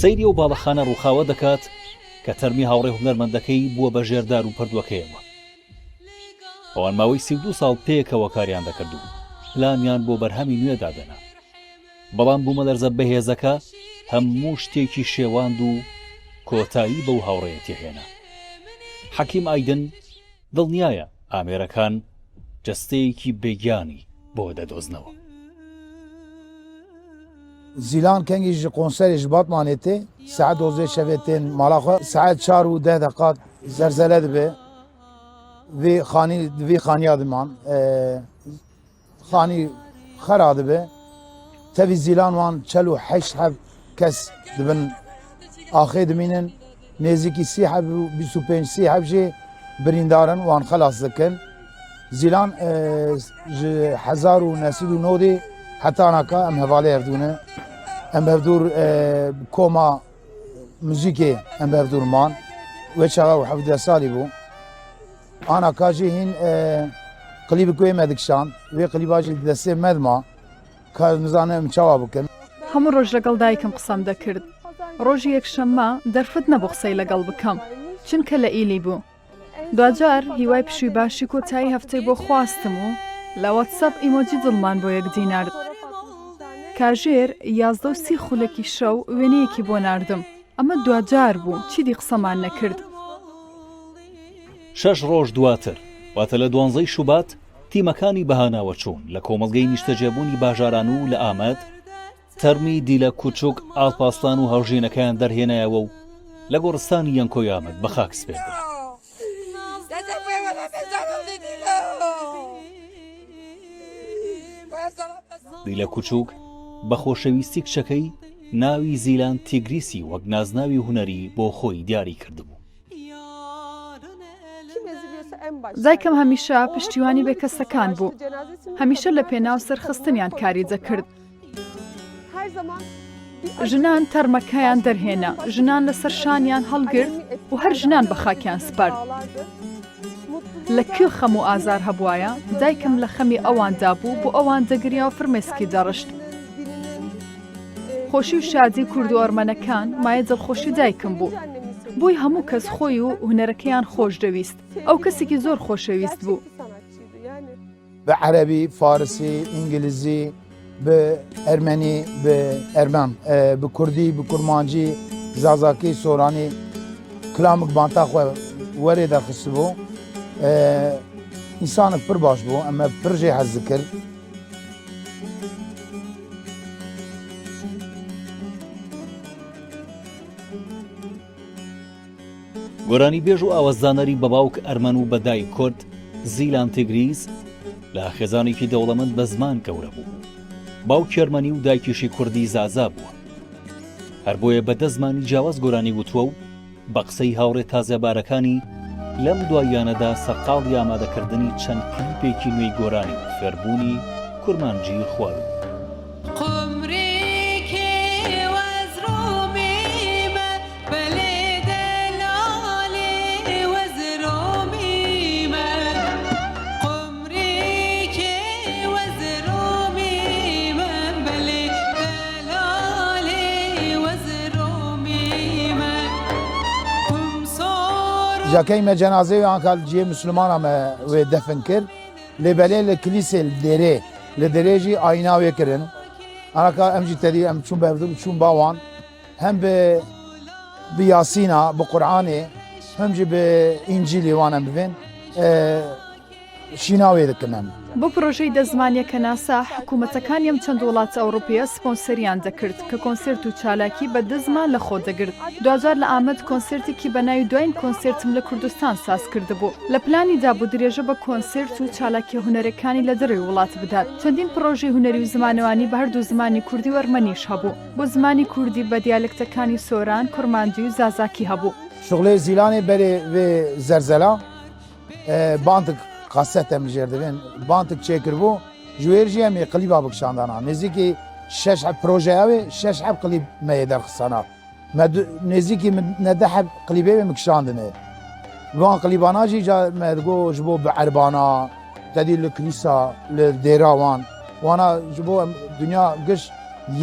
سەیری ئەو باڵەخانە ڕووخاوە دەکات کە تەرمی هاوڕێ هونەرمەندەکەی بووە بە ژێردار و پردووەکەیەوە. ئەوان ماوەی 32 ساڵ پێکەوە کاریان دەکرد و پلانیان بۆ بەرهەمی نوێ دادەنا. بەڵام بوومە لەرزە بەهێزەکە هەموو شتێکی شێواند و کۆتایی بەو هاوڕێیەتی هێنا. حەکیم ئایدن دڵنیایە ئامێرەکان جەستەیەکی بێگیانی بۆ دەدۆزنەوە. زیلان کەنگی ji konserê ji Batmanê tê saet 12 şevê tên mala xwe saet 4 û 10 deqat zerzele dibe vê xaniya diman xanî xera dibe tevî zîlan wan çel û heşt hev kes dibin axê dimînin nêzîkî sî hev û 25 sî hev jê birîndarin wan xelas dikin. Zîlan ji 1909 heta naka em hevalê hevdûne em hevdûr koma müzîkê em hevdûr man wê çawa û 17 salî bû. Anaka jî hîn klîbik wê me dikişand wê klîba jî destê me dima ka nizane em çawa bikin. هەموو ڕۆژ لەگەڵ دایکم قسەم دەکرد. ڕۆژی یەکشەممە دەرفەت نەبوو قسەی لەگەڵ بکەم چونکە لە ئیلی بوو. دوجار هیوای پشووی باشی کۆتایی هەفتەی بۆ خواستم و لە واتسەپ ئیمۆجی دڵمان بۆ یەکدی نارد. کاژێر 11 خولەکی شەو وێنەیەکی بۆ ناردم. ئەمە دوجار بوو چیدی قسەمان نەکرد. 6 ڕۆژ دواتر واتە لە 12 شوبات تیمەکانی بەهاناوە چوون لە کۆمەڵگەی نیشتەجێبوونی باژاران و لە ئامەد تەرمی دیلە کوچوک ئاڵپاسلان و هاوژینەکەیان دەرهێنایەوە و لە گۆڕستانی یەنکۆی ئامەد بە خاک سپێردرا. دیلە کوچوک بە خۆشەویستی کچەکەی ناوی زیلان تیگریسی وەک نازناوی هونەری بۆ خۆی دیاری کردبوو. دایکم هەمیشە پشتیوانی بێکەسەکان بوو. هەمیشە لە پێناو سەرخستنیان کاریجە کرد. ژنان تەرمەکەیان دەرهێنا، ژنان لەسەر شانیان هەڵگرت و هەر ژنان بە خاکیان سپارد. لە کوێ خەم و ئازار هەبوایە دایکم لە خەمی ئەواندا بوو بۆ ئەوان دەگریا و فرمێسکی دەڕشت. خۆشی و شادی کورد و ئەرمەنەکان مایە دڵخۆشی دایکم بوو. بۆی هەموو کەس خۆی و هونەرەکەیان خۆش دەویست. ئەو کەسێکی زۆر خۆشەویست بوو. بە عەرەبی، فارسی، ئینگلیزی، بە ئەرمەنی، بە ئەرمەن، بە کوردی، بە کورمانجی، زازاکی، سۆرانی کلامک بانتا خۆ وەرێ دەرخست بوو. ئینسانێک پڕ باش بوو ئەمە پڕ جێ حەز کرد. گۆرانی بێژ و ئاوەزدانەری بە باوک ئەرمەن و بەدای کورد زیلان تیگریس لە خێزانێکی دەوڵەمەند بە زمان گەورە بوو. باوکی ئەرمەنی و دایکیشی کوردی زازا بووە. هەر بۆیە بەدە زمانی جیاواز گۆرانی وتووە و بە قسەی هاوڕێ تازەبارەکانی لەم دواییانەدا سەرقاڵی ئامادەکردنی چەند کلیپێکی نوێی گۆرانی و فێربوونی کورمانجی خوارد. جاکەی me cenazeyê ankal ciyê Müslümana me wê defin kir lê belê li kilîsê li derê li derê jî ayna wê kirin anaka em jî tedî em çûn bevdin çûn bawan hem bi Yasîna bi Qur'anê hem jî bi İncîlê wan em bivên شینا wê dikin em. بۆ پرۆژەی دەزمانیەکە ناسا حکوومەتەکانی ئەم چەند وڵاتە ئەوروپیە سپۆنسەریان دەکرد کە کۆنسرت و چالاکی بە دەزمان لە خۆ دەگرت. دوجار لە ئامەد کۆنسرتێکی بە ناوی دوایین کۆنسرتم لە کوردستان ساز کردبوو. لە پلانیدا بوو درێژە بە کۆنسرت و چالاکی هونەرەکانی لە دەروی وڵات بدات. چەندین پرۆژەی هونەری و زمانەوانی بە هەردوو زمانی کوردی و ئەرمەنیش هەبوو. بۆ زمانی کوردی بە دیالکتەکانی سۆران، کورمانجی و زازاکی هەبوو. شغلê zîlanê berê vê zerzela bandik قاسەت em jêr dibin bantik çêkirbû ji wêr jî em ê qilîba bikişandana nêzîkî 6 heb projeya wê 6 heb qilîb me yê derxisana me nêzîkî ne de heb qilîbê wê mikişandine wan qilîbana jî me digo ji bo bi erbana tedî li kilîsa li dêra wan wana ji bo em dünya giş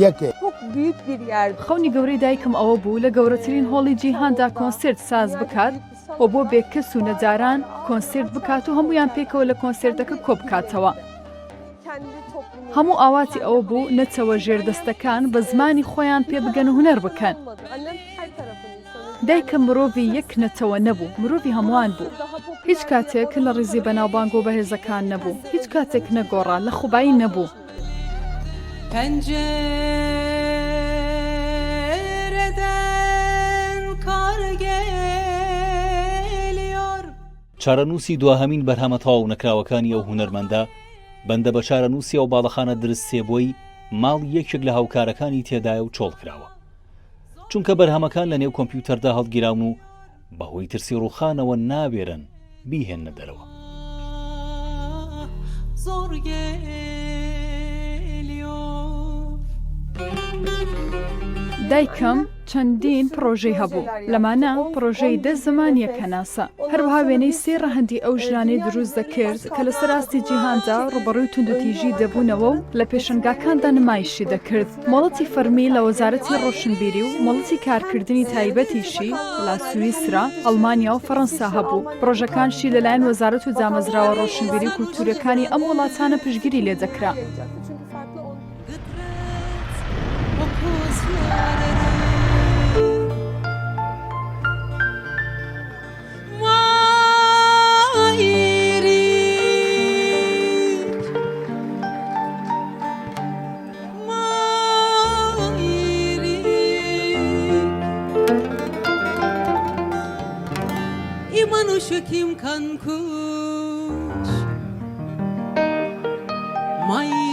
یەکێ Çok büyük bir yer. خەونی گەورەی دایکم ئەوە بوو لە گەورەترین هۆڵی جیهاندا کۆنسرت ساز بکات و بۆ بێکەس و نەجاران کۆنسرت بکات و هەمویان پێکەوە لە کۆنسرتەکە کۆ بکاتەوە. Kendi toplumu هەموو ئاواتی ئەوە بوو نەچەوە ژێردەستەکان بە زمانی خۆیان پێ بگەن و هونەر بکەن. olmadı. Annem her tarafın insanı. دایکم مرۆڤی یەک نەتەوە نەبوو، مرۆڤی هەمووان بوو. Daha popüler هیچ کاتێک لە ڕیزی بەناوبانگ و بەهێزەکان نەبوو، هیچ کاتێک نەگۆڕا لە خوبایی نەبوو. Pencereden kar geliyor. چارەنووسی دواهەمین بەرهەمە تەواو نەکراوەکانی ئەو هونەرمەندە بەندە بە چارەنووسی ئەو باڵەخانە دروستێبووی ماڵ یەکێک لە هاوکارەکانی تێدایە و چۆڵ کراوە، چونکە بەرهەمەکان لە نێو کۆمپیوتەردا هەڵگیراون و بەهۆی ترسی ڕووخانەوە نابێرن بیهێنە دەرەوە. Zor geliyor. دایکم چەندین پرۆژەی هەبوو، لەمانە پرۆژەی 10 زمانیە کەناسە. هەروەها وێنەی 3 ڕەهەندی ئەو ژنانەی دروست دەکرد کە لە سەراستی جیهاندا ڕوبەڕووی توندوتیژی دەبوونەوە و لە پێشنگاکاندا نمایشی دەکرد. مۆڵەتی فەرمی لە وەزارەتی ڕۆشنبیری و مۆڵەتی کارکردنی تایبەتیشی لە سوئیسرا، ئەڵمانیا و فەڕەنسا هەبوو. پرۆژەکانشی لەلایەن وەزارەت و جامەزراوە ڕۆشنبیری و کولتورەکانی ئەم وڵاتانە پشتگیری lێ دەکرا. gelecekti. Çünkü farklı on. O kuzları Mairik Mairik İmanuşu kim kan kuş Mairik